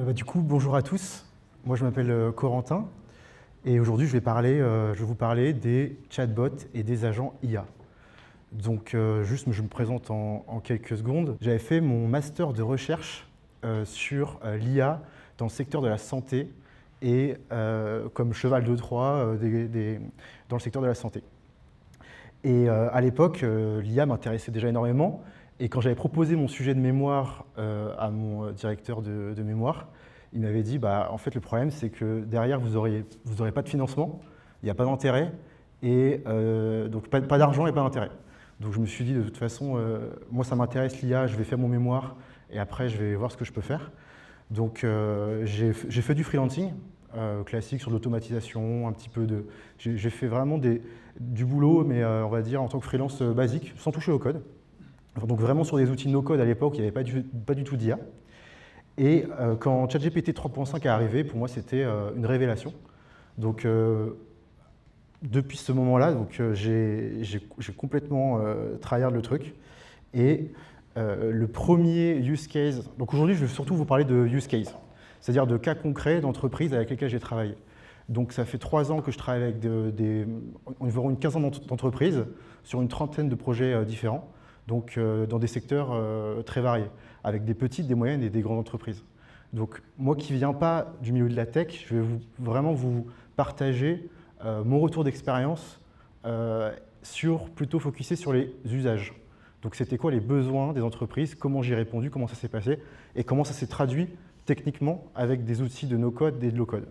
Du coup, bonjour à tous. Moi, je m'appelle Corentin et aujourd'hui, je vais vous parler des chatbots et des agents IA. Donc, juste, je me présente en quelques secondes. J'avais fait mon master de recherche sur l'IA dans le secteur de la santé et comme cheval de Troie dans le secteur de la santé. Et à l'époque, l'IA m'intéressait déjà énormément. Et quand j'avais proposé mon sujet de mémoire à mon directeur de mémoire, il m'avait dit en fait, le problème, c'est que derrière, vous aurez pas de financement, il n'y a pas d'intérêt, et donc pas d'argent et pas d'intérêt. Donc je me suis dit, de toute façon, moi, ça m'intéresse l'IA, je vais faire mon mémoire, et après, je vais voir ce que je peux faire. Donc j'ai fait du freelancing classique sur l'automatisation, un petit peu de... J'ai fait vraiment du boulot, mais on va dire en tant que freelance basique, sans toucher au code. Donc vraiment sur des outils no-code à l'époque, il n'y avait pas du tout d'IA. Et quand ChatGPT 3.5 est arrivé, pour moi c'était une révélation. Donc depuis ce moment-là, j'ai complètement tryhard le truc. Et le premier use case, donc aujourd'hui je vais surtout vous parler de use case, c'est-à-dire de cas concrets d'entreprises avec lesquelles j'ai travaillé. Donc ça fait 3 ans que je travaille avec environ une quinzaine d'entreprises sur une trentaine de projets différents, donc dans des secteurs très variés, avec des petites, des moyennes et des grandes entreprises. Donc moi qui ne viens pas du milieu de la tech, je vais vraiment vous partager mon retour d'expérience plutôt focusé sur les usages. Donc c'était quoi les besoins des entreprises, comment j'y ai répondu, comment ça s'est passé et comment ça s'est traduit techniquement avec des outils de no-code et de low-code.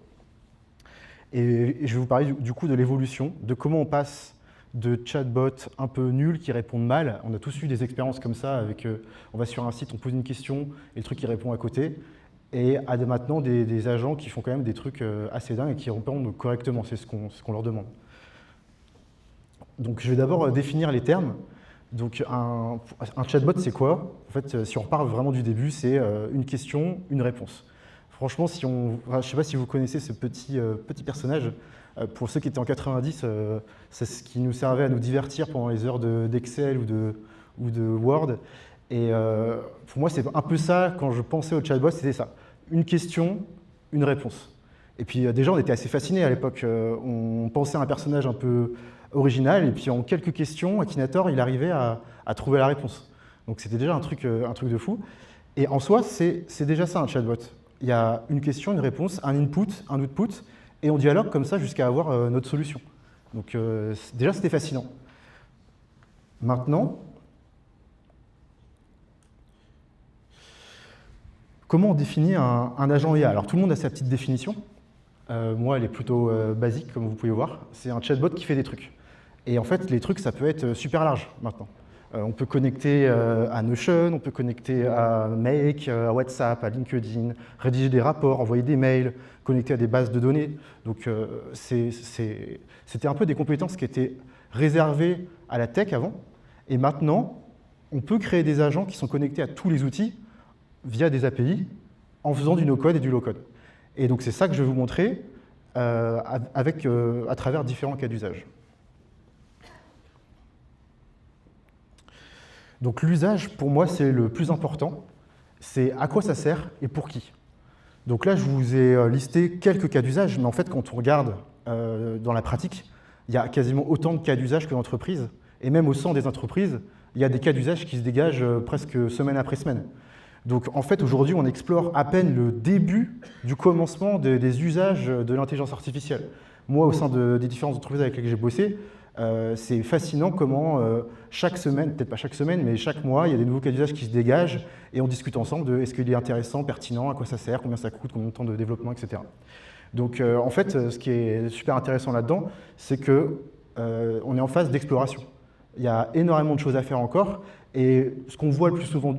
Et je vais vous parler du coup de l'évolution, de comment on passe de chatbots un peu nuls qui répondent mal. On a tous eu des expériences comme ça, on va sur un site, on pose une question et le truc qui répond à côté. Et à maintenant des agents qui font quand même des trucs assez dingues et qui répondent correctement, c'est ce qu'on leur demande. Donc je vais d'abord définir les termes. Donc un chatbot, c'est quoi? En fait, si on repart vraiment du début, c'est une question, une réponse. Franchement, je ne sais pas si vous connaissez ce petit personnage. Pour ceux qui étaient en 90, c'est ce qui nous servait à nous divertir pendant les heures d'Excel ou de Word. Et pour moi, c'est un peu ça, quand je pensais au chatbot, c'était ça. Une question, une réponse. Et puis déjà, on était assez fascinés à l'époque. On pensait à un personnage un peu original, et puis en quelques questions, Akinator, il arrivait à trouver la réponse. Donc c'était déjà un truc de fou. Et en soi, c'est déjà ça un chatbot. Il y a une question, une réponse, un input, un output, et on dialogue comme ça jusqu'à avoir notre solution. Donc déjà, c'était fascinant. Maintenant, comment on définit un agent IA? Alors tout le monde a sa petite définition. Moi, elle est plutôt basique, comme vous pouvez voir. C'est un chatbot qui fait des trucs. Et en fait, les trucs, ça peut être super large maintenant. On peut connecter à Notion, on peut connecter à Make, à WhatsApp, à LinkedIn, rédiger des rapports, envoyer des mails, connecter à des bases de données. Donc c'était un peu des compétences qui étaient réservées à la tech avant. Et maintenant, on peut créer des agents qui sont connectés à tous les outils via des API en faisant du no-code et du low-code. Et donc c'est ça que je vais vous montrer à travers différents cas d'usage. Donc l'usage, pour moi, c'est le plus important. C'est à quoi ça sert et pour qui. Donc là, je vous ai listé quelques cas d'usage, mais en fait, quand on regarde dans la pratique, il y a quasiment autant de cas d'usage que d'entreprises. Et même au sein des entreprises, il y a des cas d'usage qui se dégagent presque semaine après semaine. Donc en fait, aujourd'hui, on explore à peine le début du commencement des usages de l'intelligence artificielle. Moi, au sein des différentes entreprises avec lesquelles j'ai bossé, c'est fascinant comment chaque semaine, peut-être pas chaque semaine, mais chaque mois, il y a des nouveaux cas d'usage qui se dégagent et on discute ensemble de est-ce qu'il est intéressant, pertinent, à quoi ça sert, combien ça coûte, combien de temps de développement, etc. Donc en fait, ce qui est super intéressant là-dedans, c'est qu'on est en phase d'exploration. Il y a énormément de choses à faire encore. Et ce qu'on voit le plus souvent,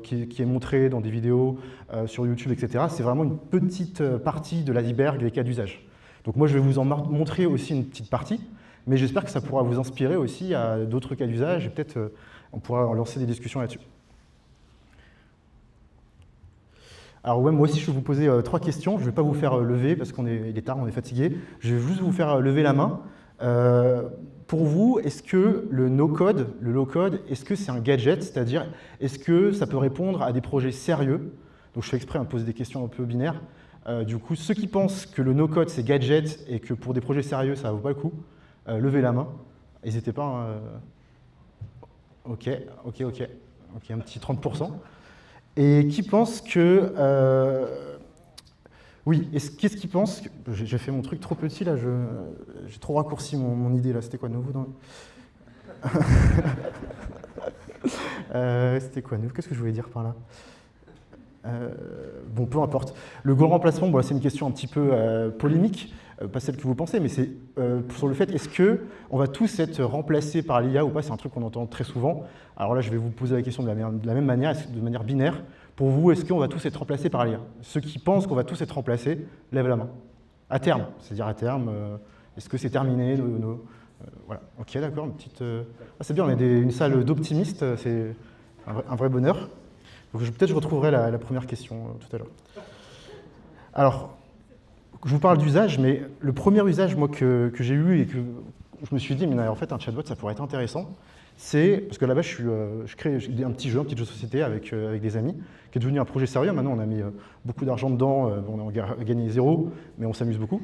qui est montré dans des vidéos sur YouTube, etc., c'est vraiment une petite partie de l'iceberg des cas d'usage. Donc moi, je vais vous en montrer aussi une petite partie, mais j'espère que ça pourra vous inspirer aussi à d'autres cas d'usage, et peut-être on pourra lancer des discussions là-dessus. Alors ouais, moi aussi, je vais vous poser 3 questions. Je ne vais pas vous faire lever, parce qu'il est tard, on est fatigué. Je vais juste vous faire lever la main. Pour vous, est-ce que le no-code, le low-code, est-ce que c'est un gadget? C'est-à-dire, est-ce que ça peut répondre à des projets sérieux? Donc je fais exprès de poser des questions un peu binaires. Du coup, ceux qui pensent que le no-code c'est gadget et que pour des projets sérieux ça ne vaut pas le coup, levez la main. N'hésitez pas. Ok, un petit 30%. Et qui pense que... oui, qu'est-ce qui pense que... J'ai fait mon truc trop petit là, j'ai trop raccourci mon idée là, c'était quoi de nouveau dans... C'était quoi de nouveau? Qu'est-ce que je voulais dire par là? Bon, peu importe. Le goal remplacement, bon, c'est une question un petit peu polémique, pas celle que vous pensez, mais c'est sur le fait, est-ce qu'on va tous être remplacés par l'IA ou pas? C'est un truc qu'on entend très souvent. Alors là, je vais vous poser la question de la même manière, de manière binaire. Pour vous, est-ce qu'on va tous être remplacés par l'IA? Ceux qui pensent qu'on va tous être remplacés, lèvent la main. À terme, c'est-à-dire à terme, est-ce que c'est terminé voilà. Ok, d'accord, une petite... c'est bien, on est une salle d'optimistes, c'est un vrai bonheur. Donc peut-être je retrouverai la première question tout à l'heure. Alors, je vous parle d'usage, mais le premier usage moi, que j'ai eu et que je me suis dit, mais en fait, un chatbot, ça pourrait être intéressant, c'est, parce que là-bas, je crée un petit jeu de société avec des amis, qui est devenu un projet sérieux. Maintenant, on a mis beaucoup d'argent dedans, on a gagné 0, mais on s'amuse beaucoup.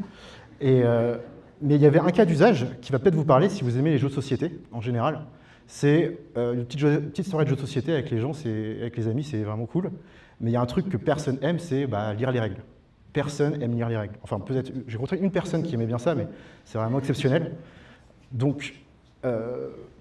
Mais il y avait un cas d'usage qui va peut-être vous parler si vous aimez les jeux de société, en général. C'est une petite soirée de jeux de société avec les gens, avec les amis, c'est vraiment cool. Mais il y a un truc que personne aime, c'est lire les règles. Personne aime lire les règles. Enfin, peut-être, j'ai rencontré une personne qui aimait bien ça, mais c'est vraiment exceptionnel. Donc,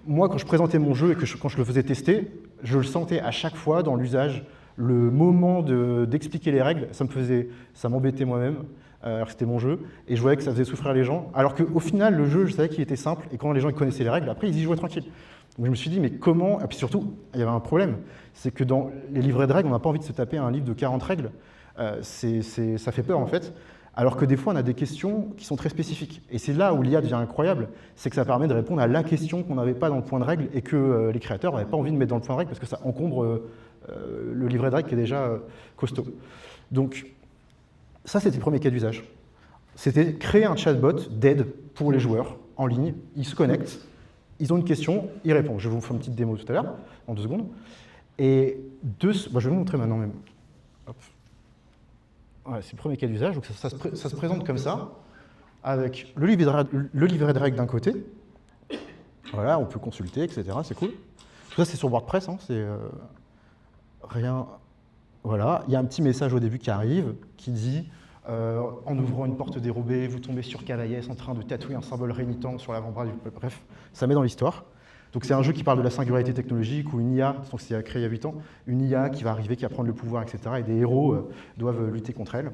moi, quand je présentais mon jeu et quand je le faisais tester, je le sentais à chaque fois dans l'usage, le moment d'expliquer les règles, ça m'embêtait moi-même, alors que c'était mon jeu, et je voyais que ça faisait souffrir les gens, alors qu'au final, le jeu, je savais qu'il était simple, et quand les gens connaissaient les règles, après, ils y jouaient tranquille. Donc je me suis dit, mais comment... Et puis surtout, il y avait un problème, c'est que dans les livrets de règles, on n'a pas envie de se taper un livre de 40 règles, ça fait peur en fait, alors que des fois on a des questions qui sont très spécifiques. Et c'est là où l'IA devient incroyable, c'est que ça permet de répondre à la question qu'on n'avait pas dans le point de règle et que les créateurs n'avaient pas envie de mettre dans le point de règle parce que ça encombre le livret de règles qui est déjà costaud. Donc ça c'était le premier cas d'usage. C'était créer un chatbot d'aide pour les joueurs en ligne, ils se connectent, ils ont une question, ils répondent. Je vais vous faire une petite démo tout à l'heure, en 2 secondes. Et je vais vous montrer maintenant même. Hop. Ouais, c'est le premier cas d'usage, donc ça se présente comme ça, avec le livret de règles d'un côté. Voilà, on peut consulter, etc. C'est cool. Tout ça, c'est sur WordPress, hein, c'est rien. Voilà, il y a un petit message au début qui arrive, qui dit en ouvrant une porte dérobée, vous tombez sur Cavaillès en train de tatouer un symbole rénitent sur l'avant-bras du... Bref, ça met dans l'histoire. Donc c'est un jeu qui parle de la singularité technologique, où une IA, donc c'est créé il y a 8 ans, une IA qui va arriver, qui va prendre le pouvoir, etc. Et des héros doivent lutter contre elle.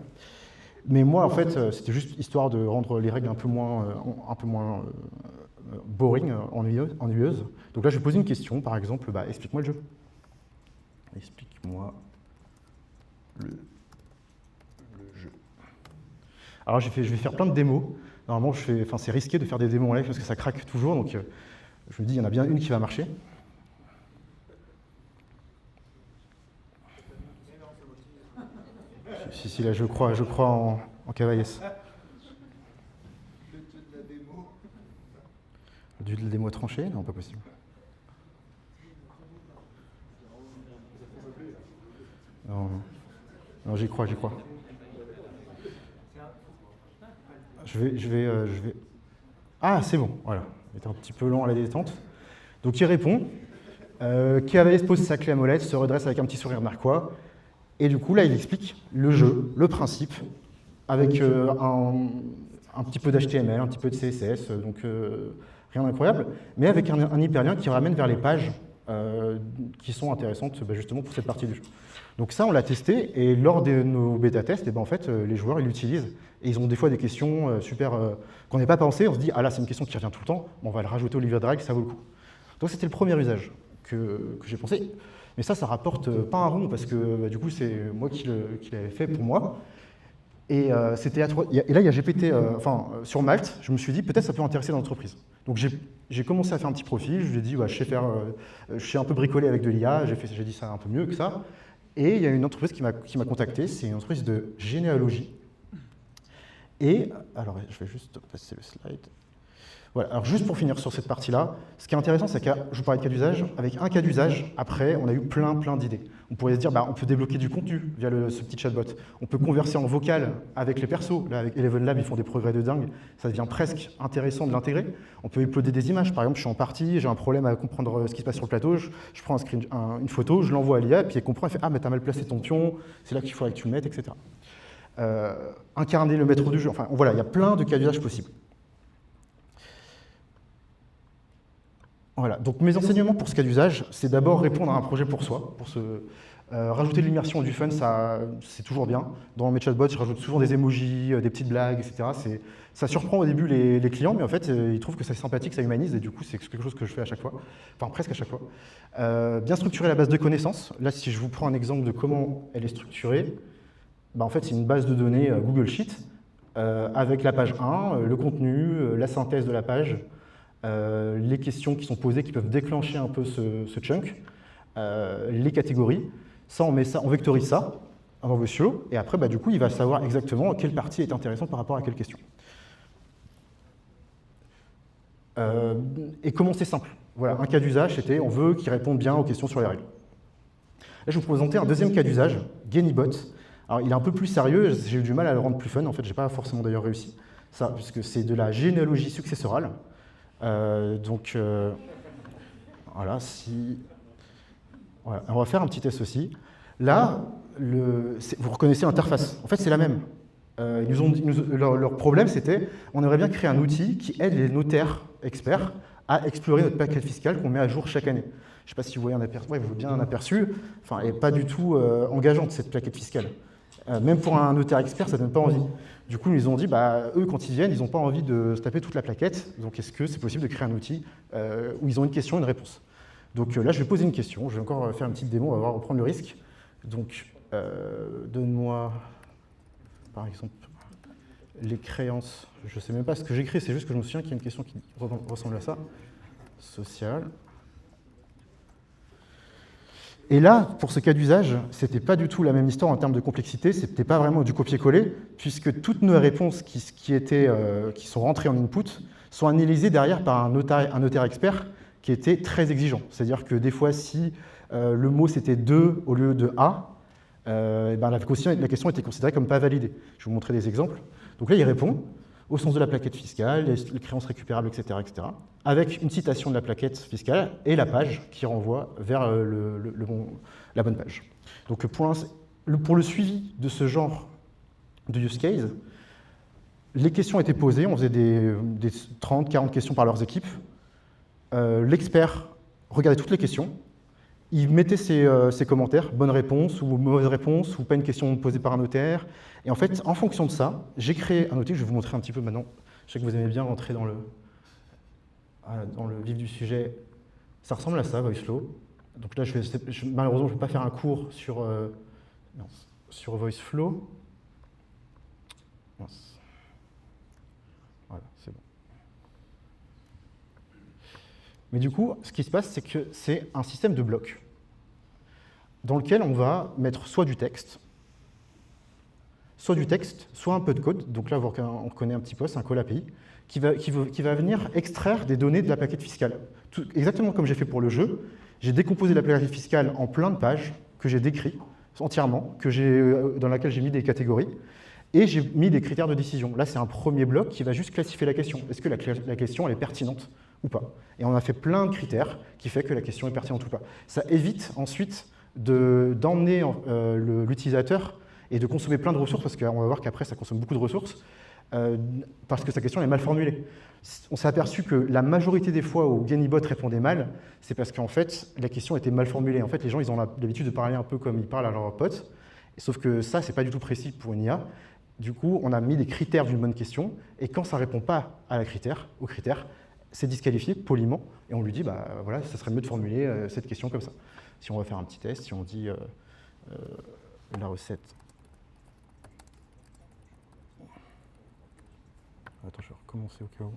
Mais moi, en fait, c'était juste histoire de rendre les règles un peu moins boring, ennuyeuses. Donc là, je vais poser une question, par exemple, explique-moi le jeu. Explique-moi le jeu. Alors je vais faire plein de démos. Normalement, c'est risqué de faire des démos en live parce que ça craque toujours, donc je me dis, il y en a bien une qui va marcher. Si, là, je crois en Cavaillès. Du de la démo tranché? Non, pas possible. Non, j'y crois. Je vais... Ah, c'est bon, voilà. Il était un petit peu lent à la détente. Donc il répond. Cavaillès pose sa clé à molette, se redresse avec un petit sourire narquois. Et du coup, là, il explique le jeu, le principe, avec un petit peu d'HTML, un petit peu de CSS, donc rien d'incroyable, mais avec un hyperlien qui ramène vers les pages qui sont intéressantes justement pour cette partie du jeu. Donc ça, on l'a testé, et lors de nos bêta-tests, en fait, les joueurs, ils l'utilisent, et ils ont des fois des questions super... qu'on n'avait pas pensé, on se dit, ah là, c'est une question qui revient tout le temps, bon, on va le rajouter au livret de règles, ça vaut le coup. Donc c'était le premier usage que j'ai pensé. Mais ça rapporte pas un rond, parce que du coup, c'est moi qui l'avais fait pour moi. Et, et là, il y a GPT, sur Malte, je me suis dit, peut-être ça peut intéresser l'entreprise. Donc j'ai commencé à faire un petit profil, je lui ai dit, je sais un peu bricoler avec de l'IA, j'ai dit ça un peu mieux que ça. Et il y a une entreprise qui m'a contacté, c'est une entreprise de généalogie. Et, alors je vais juste passer le slide. Voilà, alors juste pour finir sur cette partie-là, ce qui est intéressant, c'est que je vous parlais de cas d'usage. Avec un cas d'usage, après, on a eu plein d'idées. On pourrait se dire, bah, on peut débloquer du contenu via ce petit chatbot. On peut converser en vocal avec les persos. Là, avec Eleven Lab, ils font des progrès de dingue. Ça devient presque intéressant de l'intégrer. On peut uploader des images. Par exemple, je suis en partie, j'ai un problème à comprendre ce qui se passe sur le plateau. Je prends une photo, je l'envoie à l'IA, puis elle comprend, elle fait « Ah, mais t'as mal placé ton pion, c'est là qu'il faudrait que tu le mettes, etc. » Incarner le maître du jeu. Enfin, voilà, il y a plein de cas d'usage possibles. Voilà, donc mes enseignements pour ce cas d'usage, c'est d'abord répondre à un projet pour soi, rajouter de l'immersion et du fun, c'est toujours bien. Dans mes chatbots, je rajoute souvent des emojis, des petites blagues, etc. Ça surprend au début les clients, mais en fait, ils trouvent que c'est sympathique, ça humanise, et du coup, c'est quelque chose que je fais à chaque fois, enfin presque à chaque fois. Bien structurer la base de connaissances. Là, si je vous prends un exemple de comment elle est structurée, bah, en fait, c'est une base de données Google Sheet, avec la page 1, le contenu, la synthèse de la page, les questions qui sont posées, qui peuvent déclencher un peu ce chunk, les catégories. Ça, on vectorise ça dans VoiceFlow, et après, bah, du coup, il va savoir exactement quelle partie est intéressante par rapport à quelle question. Et comment c'est simple. Voilà, un cas d'usage, c'était on veut qu'il réponde bien aux questions sur les règles. Là, je vais vous présenter un deuxième cas d'usage, Genibot. Alors, il est un peu plus sérieux, j'ai eu du mal à le rendre plus fun, en fait, j'ai pas forcément d'ailleurs réussi, ça, puisque c'est de la généalogie successorale. Voilà, voilà, on va faire un petit test aussi. Là, vous reconnaissez l'interface. En fait, c'est la même. Leur problème, c'était, on aimerait bien créer un outil qui aide les notaires experts à explorer notre plaquette fiscale qu'on met à jour chaque année. Je ne sais pas si vous voyez un aperçu, ouais, vous voyez bien un aperçu. Enfin, elle n'est pas du tout engageante, cette plaquette fiscale. Même pour un notaire expert, ça ne donne pas envie. Du coup, ils nous ont dit, bah, eux, quand ils viennent, ils n'ont pas envie de se taper toute la plaquette. Donc, est-ce que c'est possible de créer un outil où ils ont une question et une réponse? Donc là, je vais poser une question. Je vais encore faire une petite démo, on va reprendre le risque. Donc, donne-moi, par exemple, les créances. Je ne sais même pas ce que j'écris, c'est juste que je me souviens qu'il y a une question qui ressemble à ça. Social. Et là, pour ce cas d'usage, ce n'était pas du tout la même histoire en termes de complexité, ce n'était pas vraiment du copier-coller, puisque toutes nos réponses qui sont rentrées en input sont analysées derrière par un notaire expert qui était très exigeant. C'est-à-dire que des fois, si le mot c'était 2 au lieu de A, ben la question était considérée comme pas validée. Je vais vous montrer des exemples. Donc là, il répond au sens de la plaquette fiscale, les créances récupérables, etc., avec une citation de la plaquette fiscale et la page qui renvoie vers la bonne page. Donc pour le suivi de ce genre de use case, les questions étaient posées, on faisait des 30, 40 questions par leurs équipes. L'expert regardait toutes les questions, il mettait ses commentaires, bonne réponse ou mauvaise réponse, ou pas une question posée par un notaire. Et en fait, en fonction de ça, j'ai créé un outil, je vais vous montrer un petit peu maintenant. Je sais que vous aimez bien rentrer dans le vif du sujet. Ça ressemble à ça, VoiceFlow. Donc là, malheureusement, je ne vais pas faire un cours sur VoiceFlow. Voilà, c'est bon. Mais du coup, ce qui se passe, c'est que c'est un système de blocs dans lequel on va mettre soit du texte, soit un peu de code. Donc là, on reconnaît un petit peu, c'est un call API, qui va venir extraire des données de la plaquette fiscale. Exactement comme j'ai fait pour le jeu, j'ai décomposé la plaquette fiscale en plein de pages que j'ai décrit entièrement, dans laquelle j'ai mis des catégories, et j'ai mis des critères de décision. Là, c'est un premier bloc qui va juste classifier la question. Est-ce que la question elle est pertinente ou pas? Et on a fait plein de critères qui fait que la question est pertinente ou pas. Ça évite ensuite d'emmener l'utilisateur et de consommer plein de ressources, parce qu'on va voir qu'après, ça consomme beaucoup de ressources, parce que sa question est mal formulée. On s'est aperçu que la majorité des fois où Genibot répondait mal, c'est parce qu'en fait, la question était mal formulée. En fait, les gens, ils ont l'habitude de parler un peu comme ils parlent à leurs potes, sauf que ça, c'est pas du tout précis pour une IA. Du coup, on a mis des critères d'une bonne question, et quand ça ne répond pas aux critères, c'est disqualifié poliment, et on lui dit, bah voilà, ça serait mieux de formuler cette question comme ça. Si on va faire un petit test, si on dit la recette. Attends, je vais recommencer au cas où.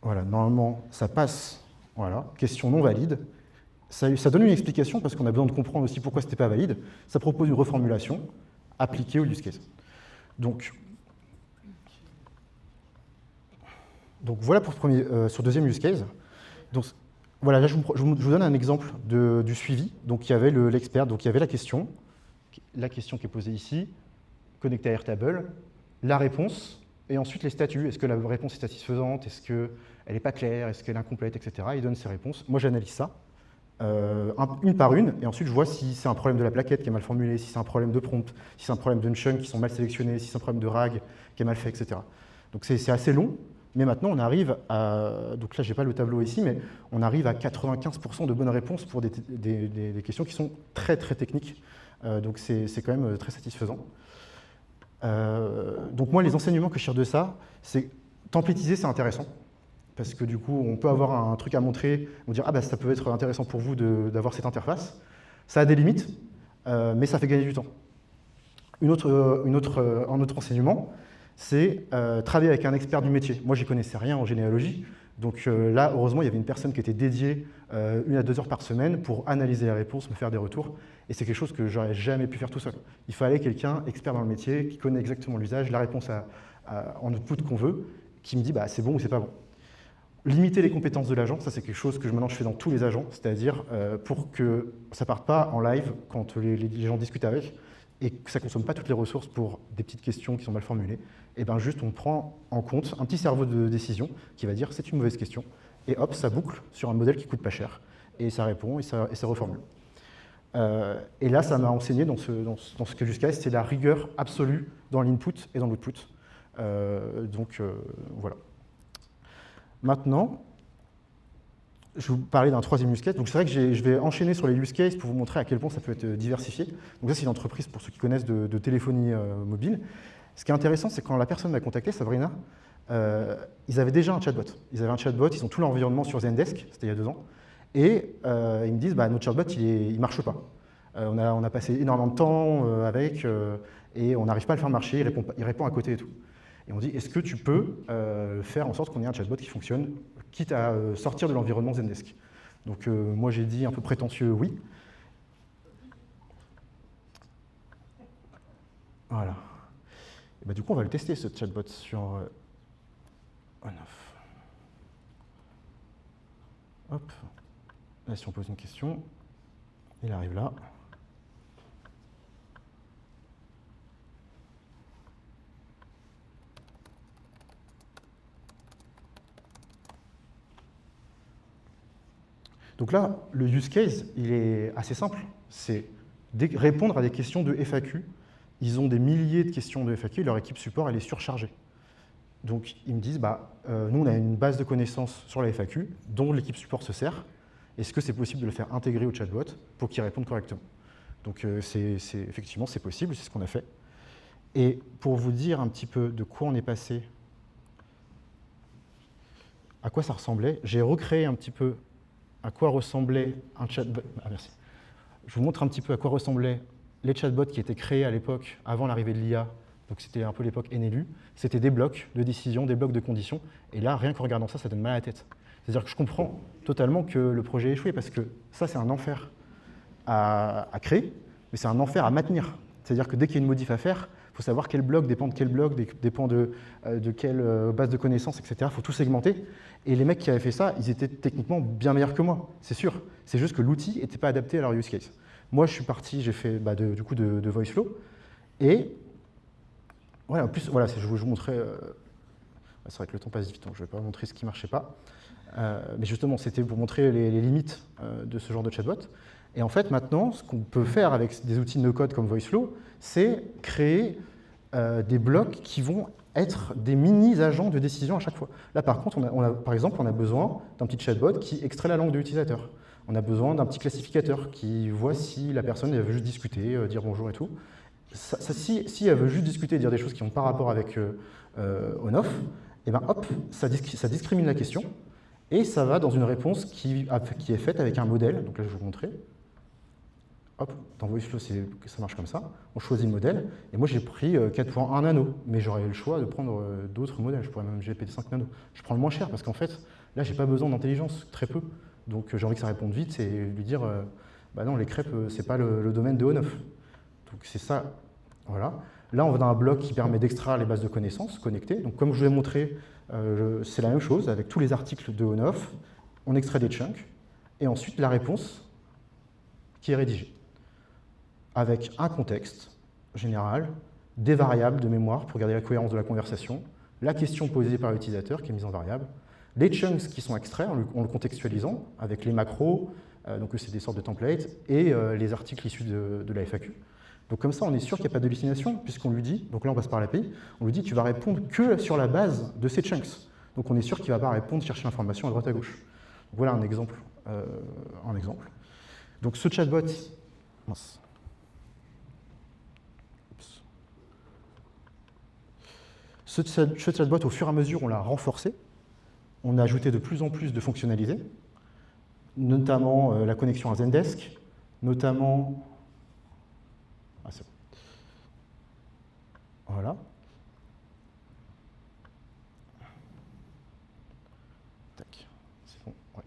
Voilà, normalement, ça passe. Voilà, question non valide. Ça donne une explication parce qu'on a besoin de comprendre aussi pourquoi ce n'était pas valide. Ça propose une reformulation appliquée au use case. Donc voilà pour sur le deuxième use case. Donc, voilà, là je vous donne un exemple du suivi. Donc il y avait l'expert, donc il y avait la question qui est posée ici, connectée à Airtable, la réponse, et ensuite les statuts. Est-ce que la réponse est satisfaisante? Est-ce qu'elle n'est pas claire? Est-ce qu'elle est incomplète, etc. Il donne ses réponses. Moi j'analyse ça, une par une, et ensuite je vois si c'est un problème de la plaquette qui est mal formulée, si c'est un problème de prompt, si c'est un problème de chunk qui sont mal sélectionnés, si c'est un problème de RAG qui est mal fait, etc. Donc c'est assez long. Mais maintenant, on arrive à, donc là, je n'ai pas le tableau ici, mais on arrive à 95% de bonnes réponses pour des questions qui sont très, très techniques. Donc c'est quand même très satisfaisant. Donc moi, les enseignements que je tire de ça, c'est templatéiser, c'est intéressant. Parce que du coup, on peut avoir un truc à montrer, on dire, ah bah ça peut être intéressant pour vous d'avoir cette interface. Ça a des limites, mais ça fait gagner du temps. Un autre enseignement, c'est travailler avec un expert du métier. Moi, j'y connaissais rien en généalogie, donc là, heureusement, il y avait une personne qui était dédiée 1 à 2 heures par semaine pour analyser les réponses, me faire des retours, et c'est quelque chose que j'aurais jamais pu faire tout seul. Il fallait quelqu'un expert dans le métier, qui connaît exactement l'usage, la réponse en output qu'on veut, qui me dit bah, c'est bon ou c'est pas bon. Limiter les compétences de l'agent, ça c'est quelque chose que maintenant je fais dans tous les agents, c'est-à-dire pour que ça ne parte pas en live quand les gens discutent avec, et que ça ne consomme pas toutes les ressources pour des petites questions qui sont mal formulées, et bien juste on prend en compte un petit cerveau de décision qui va dire c'est une mauvaise question, et hop, ça boucle sur un modèle qui coûte pas cher, et ça répond et ça reformule. Et là, ça m'a enseigné dans ce que jusqu'à c'est la rigueur absolue dans l'input et dans l'output. Voilà. Maintenant, je vais vous parler d'un troisième use case. Donc c'est vrai que je vais enchaîner sur les use cases pour vous montrer à quel point ça peut être diversifié. Donc ça, c'est une entreprise, pour ceux qui connaissent, de téléphonie mobile. Ce qui est intéressant, c'est quand la personne m'a contacté, Sabrina, ils avaient déjà un chatbot. Ils avaient un chatbot, ils ont tout l'environnement sur Zendesk, c'était il y a 2 ans. Et ils me disent, bah, notre chatbot, il ne marche pas. On a passé énormément de temps avec, et on n'arrive pas à le faire marcher, il répond à côté et tout. Et on dit, est-ce que tu peux faire en sorte qu'on ait un chatbot qui fonctionne, quitte à sortir de l'environnement Zendesk? Donc moi j'ai dit un peu prétentieux oui. Voilà. Et bah, du coup on va le tester ce chatbot sur OnOff. Hop. Là si on pose une question, il arrive là. Donc là, le use case, il est assez simple. C'est répondre à des questions de FAQ. Ils ont des milliers de questions de FAQ, leur équipe support, elle est surchargée. Donc ils me disent, bah, nous, on a une base de connaissances sur la FAQ, dont l'équipe support se sert. Est-ce que c'est possible de le faire intégrer au chatbot pour qu'il réponde correctement? Donc effectivement, c'est possible, c'est ce qu'on a fait. Et pour vous dire un petit peu de quoi on est passé, à quoi ça ressemblait, j'ai recréé un petit peu à quoi ressemblait un chatbot. Ah, merci. Je vous montre un petit peu à quoi ressemblaient les chatbots qui étaient créés à l'époque, avant l'arrivée de l'IA. Donc c'était un peu l'époque NLU. C'était des blocs de décision, des blocs de conditions. Et là, rien qu'en regardant ça, ça donne mal à la tête. C'est-à-dire que je comprends totalement que le projet ait échoué, parce que ça, c'est un enfer à créer, mais c'est un enfer à maintenir. C'est-à-dire que dès qu'il y a une modif à faire, il faut savoir quel bloc dépend de quel bloc, dépend de quelle base de connaissances, etc. Il faut tout segmenter. Et les mecs qui avaient fait ça, ils étaient techniquement bien meilleurs que moi, c'est sûr. C'est juste que l'outil n'était pas adapté à leur use case. Moi, je suis parti, j'ai fait du coup de VoiceFlow. Et voilà, en plus, voilà, je vous montrais. C'est vrai que le temps passe vite, donc je ne vais pas vous montrer ce qui ne marchait pas. Mais justement, c'était pour montrer les limites de ce genre de chatbot. Et en fait, maintenant, ce qu'on peut faire avec des outils no-code comme VoiceFlow, c'est créer des blocs qui vont être des mini-agents de décision à chaque fois. Là, par contre, par exemple, on a besoin d'un petit chatbot qui extrait la langue de l'utilisateur. On a besoin d'un petit classificateur qui voit si la personne elle veut juste discuter, dire bonjour et tout. Si elle veut juste discuter et dire des choses qui n'ont pas rapport avec OnOff, et ben hop, ça discrimine la question et ça va dans une réponse qui est faite avec un modèle. Donc là, je vais vous montrer. Hop, dans VoiceFlow, ça marche comme ça. On choisit le modèle. Et moi, j'ai pris 4.1 nano. Mais j'aurais eu le choix de prendre d'autres modèles. Je pourrais même GPT-5 nano. Je prends le moins cher parce qu'en fait, là, j'ai pas besoin d'intelligence, très peu. Donc, j'ai envie que ça réponde vite et lui dire bah non, les crêpes, c'est pas le domaine de OnOff. Donc, c'est ça. Voilà. Là, on a un bloc qui permet d'extraire les bases de connaissances connectées. Donc, comme je vous ai montré, c'est la même chose avec tous les articles de ONOF. On extrait des chunks et ensuite la réponse qui est rédigée avec un contexte général, des variables de mémoire pour garder la cohérence de la conversation, la question posée par l'utilisateur qui est mise en variable, les chunks qui sont extraits en le contextualisant avec les macros, donc c'est des sortes de templates, et les articles issus de la FAQ. Donc comme ça, on est sûr qu'il n'y a pas d'hallucination, puisqu'on lui dit, donc là on passe par l'API, on lui dit tu vas répondre que sur la base de ces chunks. Donc on est sûr qu'il ne va pas répondre, chercher l'information à droite à gauche. Donc, voilà un exemple. Donc ce chatbot, mince. Ce chatbot, au fur et à mesure, on l'a renforcé. On a ajouté de plus en plus de fonctionnalités, notamment la connexion à Zendesk, notamment... Ah, c'est bon. Voilà. Tac. C'est bon, ouais.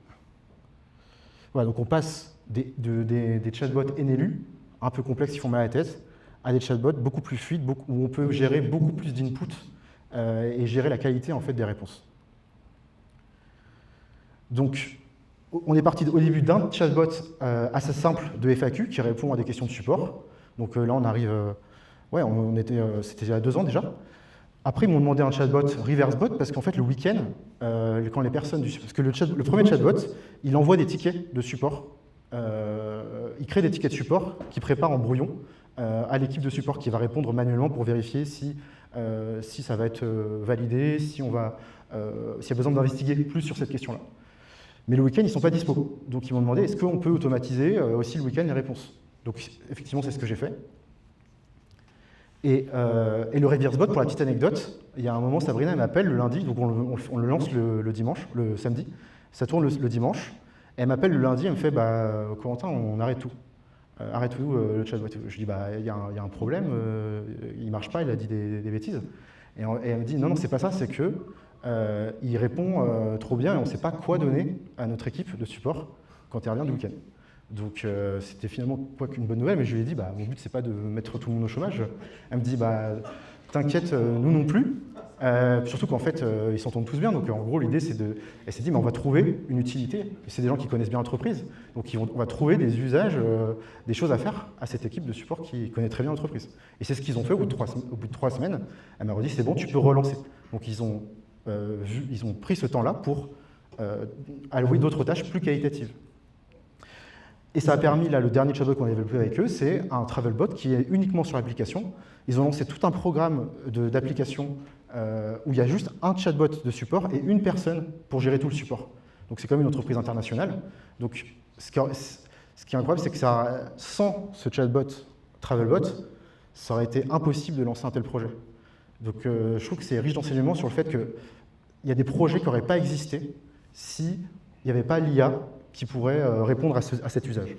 Voilà, donc on passe des chatbots NLU, un peu complexes, qui font mal à la tête, à des chatbots beaucoup plus fluides, où on peut gérer beaucoup plus d'input et gérer la qualité en fait, des réponses. Donc, on est parti au début d'un chatbot assez simple de FAQ qui répond à des questions de support. Donc là, on arrive... c'était il y a 2 ans déjà. Après, ils m'ont demandé un chatbot reverse bot parce qu'en fait, le week-end, quand les personnes... Parce que le premier chatbot, il envoie des tickets de support. Il crée des tickets de support qu'il prépare en brouillon à l'équipe de support qui va répondre manuellement pour vérifier si ça va être validé, s'il y a besoin d'investiguer plus sur cette question-là. Mais le week-end, ils ne sont pas dispo. Donc ils m'ont demandé, est-ce qu'on peut automatiser aussi le week-end les réponses? Donc effectivement, c'est ce que j'ai fait. Et le reverse bot, pour la petite anecdote, il y a un moment, Sabrina m'appelle le lundi, donc on le lance le dimanche, le samedi. Ça tourne le dimanche. Et elle m'appelle le lundi, elle me fait, Corentin, on arrête tout. Arrête tout, le chatbot. Je dis, il y a un problème, il ne marche pas, il a dit des bêtises. Et elle me dit, non, c'est pas ça, c'est que il répond trop bien et on ne sait pas quoi donner à notre équipe de support quand il revient du week-end. Donc c'était finalement pas qu'une bonne nouvelle, mais je lui ai dit, mon but c'est pas de mettre tout le monde au chômage. Elle me dit, t'inquiète, nous non plus. Surtout qu'en fait, ils s'entendent tous bien. Donc en gros, l'idée c'est de... Elle s'est dit, on va trouver une utilité. Et c'est des gens qui connaissent bien l'entreprise. Donc on va trouver des usages, des choses à faire à cette équipe de support qui connaît très bien l'entreprise. Et c'est ce qu'ils ont fait au bout de 3 semaines. Elle m'a dit, c'est bon, tu peux relancer. Donc ils ont pris ce temps-là pour allouer d'autres tâches plus qualitatives. Et ça a permis, là, le dernier chatbot qu'on a développé avec eux, c'est un travel bot qui est uniquement sur l'application. Ils ont lancé tout un programme d'application où il y a juste un chatbot de support et une personne pour gérer tout le support. Donc c'est comme une entreprise internationale. Donc ce qui est incroyable, c'est que sans ce chatbot travel bot, ça aurait été impossible de lancer un tel projet. Donc je trouve que c'est riche d'enseignements sur le fait qu'il y a des projets qui n'auraient pas existé s'il n'y avait pas l'IA qui pourrait répondre à cet usage.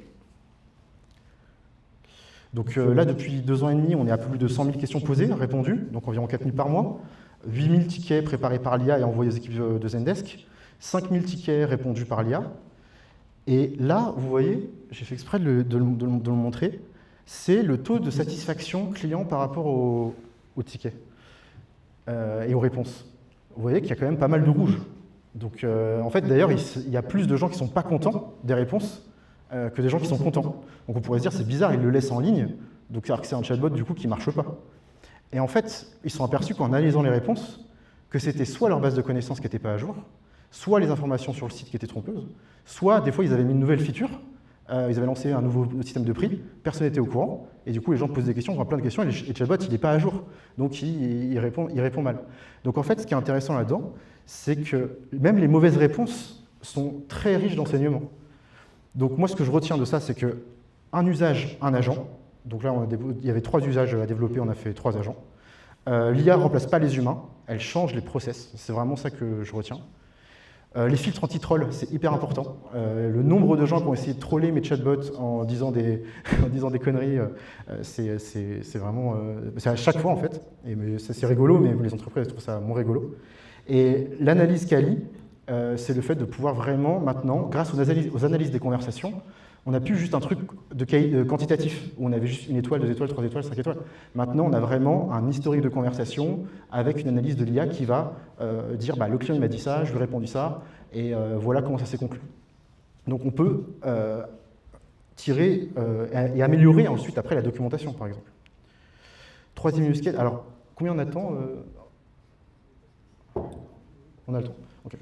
Donc là, depuis 2 ans et demi, on est à plus de 100 000 questions posées, répondues, donc environ 4 000 par mois, 8 000 tickets préparés par l'IA et envoyés aux équipes de Zendesk, 5 000 tickets répondus par l'IA. Et là, vous voyez, j'ai fait exprès de le montrer, c'est le taux de satisfaction client par rapport aux tickets et aux réponses. Vous voyez qu'il y a quand même pas mal de rouge. Donc, en fait, d'ailleurs, il y a plus de gens qui ne sont pas contents des réponses que des gens qui sont contents. Donc, on pourrait se dire, c'est bizarre, ils le laissent en ligne, donc alors que c'est un chatbot, du coup, qui ne marche pas. Et en fait, ils se sont aperçus qu'en analysant les réponses, que c'était soit leur base de connaissances qui n'était pas à jour, soit les informations sur le site qui étaient trompeuses, soit, des fois, ils avaient mis une nouvelle feature, ils avaient lancé un nouveau système de prix, personne n'était au courant, et du coup, les gens posent des questions, plein de questions, et le chatbot, il n'est pas à jour. Donc, il répond mal. Donc, en fait, ce qui est intéressant là-dedans, c'est que même les mauvaises réponses sont très riches d'enseignements. Donc moi, ce que je retiens de ça, c'est qu'un usage, un agent, donc là, il y avait 3 usages à développer, on a fait 3 agents. L'IA ne remplace pas les humains, elle change les process, c'est vraiment ça que je retiens. Les filtres anti-troll, c'est hyper important. Le nombre de gens qui ont essayé de troller mes chatbots en disant des conneries, c'est vraiment... c'est à chaque fois, en fait, et c'est rigolo, mais les entreprises trouvent ça moins rigolo. Et l'analyse quali, c'est le fait de pouvoir vraiment, maintenant, grâce aux analyses des conversations, on n'a plus juste un truc quantitatif, où on avait juste une étoile, 2 étoiles, 3 étoiles, 5 étoiles. Maintenant, on a vraiment un historique de conversation avec une analyse de l'IA qui va dire bah, le client il m'a dit ça, je lui ai répondu ça, et voilà comment ça s'est conclu. Donc on peut tirer et améliorer ensuite après la documentation, par exemple. Troisième use case, alors combien on attend On a le temps. Okay.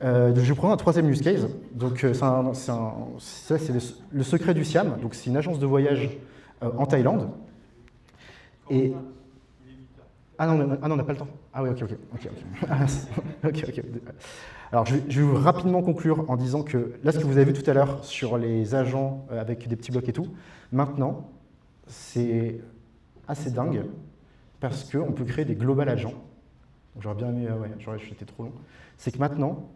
Je vais prendre un troisième use case. Donc, ça, c'est le secret du Siam. Donc, c'est une agence de voyage en Thaïlande. Et... Ah non, on n'a pas le temps. Ah oui, ok. Alors, je vais rapidement conclure en disant que là, ce que vous avez vu tout à l'heure sur les agents avec des petits blocs et tout, maintenant, c'est assez dingue parce qu'on peut créer des global agents. J'aurais bien aimé, j'étais trop long. C'est que maintenant,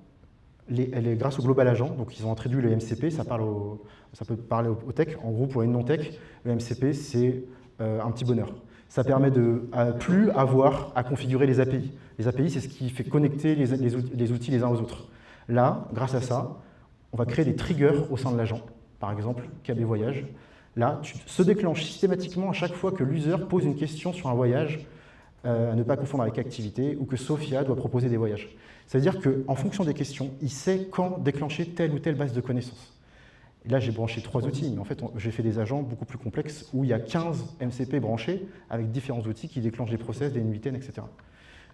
grâce au Global Agent, donc ils ont introduit le MCP, ça peut parler aux tech. En gros, pour une non-tech, le MCP, c'est un petit bonheur. Ça permet de plus avoir à configurer les API. Les API, c'est ce qui fait connecter les outils les uns aux autres. Là, grâce à ça, on va créer des triggers au sein de l'agent. Par exemple, KB Voyage. Là, se déclenche systématiquement à chaque fois que l'user pose une question sur un voyage, à ne pas confondre avec activité, ou que Sophia doit proposer des voyages. C'est-à-dire qu'en fonction des questions, il sait quand déclencher telle ou telle base de connaissances. Et là, j'ai branché 3 outils, mais en fait, j'ai fait des agents beaucoup plus complexes où il y a 15 MCP branchés avec différents outils qui déclenchent des process, des NUITN, etc.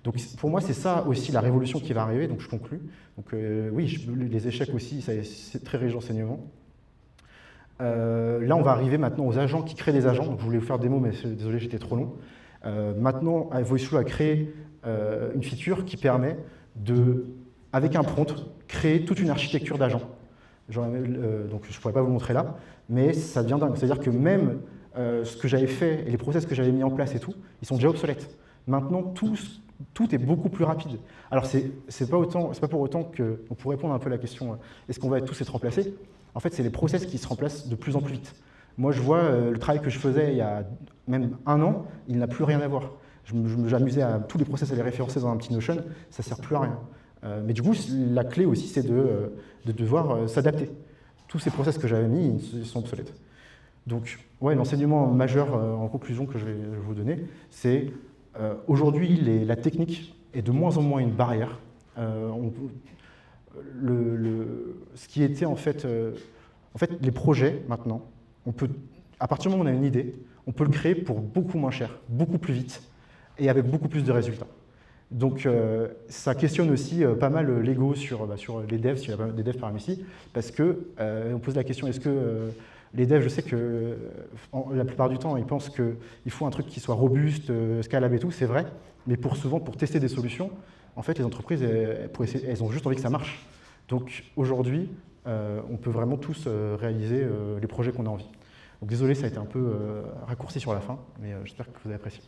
Donc pour moi, c'est ça aussi la révolution qui va arriver, donc je conclus. Donc oui, les échecs aussi, c'est très riche d'enseignement. Là, on va arriver maintenant aux agents qui créent des agents. Donc, je voulais vous faire des mots, mais désolé, j'étais trop long. Maintenant, VoiceFlow a créé une feature qui permet de, avec un prompt, créer toute une architecture d'agents. Donc, je ne pourrais pas vous le montrer là, mais ça devient dingue. C'est-à-dire que même ce que j'avais fait et les process que j'avais mis en place et tout, ils sont déjà obsolètes. Maintenant, tout est beaucoup plus rapide. Alors, c'est pas pour autant que, pour répondre un peu à la question, est-ce qu'on va tous être remplacés? En fait, c'est les process qui se remplacent de plus en plus vite. Moi, je vois le travail que je faisais il y a même 1 an, il n'a plus rien à voir. J'amusais à tous les process à les référencer dans un petit Notion, ça ne sert plus à rien. Mais du coup, la clé aussi, c'est de devoir s'adapter. Tous ces process que j'avais mis, ils sont obsolètes. Donc, ouais, l'enseignement majeur en conclusion que je vais vous donner, c'est aujourd'hui, la technique est de moins en moins une barrière. Ce qui était en fait les projets maintenant, à partir du moment où on a une idée, on peut le créer pour beaucoup moins cher, beaucoup plus vite et avec beaucoup plus de résultats. Donc ça questionne aussi pas mal l'ego sur les devs, s'il y a des devs parmi ici, parce qu'on pose la question, est-ce que les devs, je sais que la plupart du temps, ils pensent qu'il faut un truc qui soit robuste, scalable et tout, c'est vrai, mais souvent pour tester des solutions, en fait les entreprises, elles ont juste envie que ça marche. Donc aujourd'hui, on peut vraiment tous réaliser les projets qu'on a envie. Donc désolé, ça a été un peu raccourci sur la fin, mais j'espère que vous avez apprécié.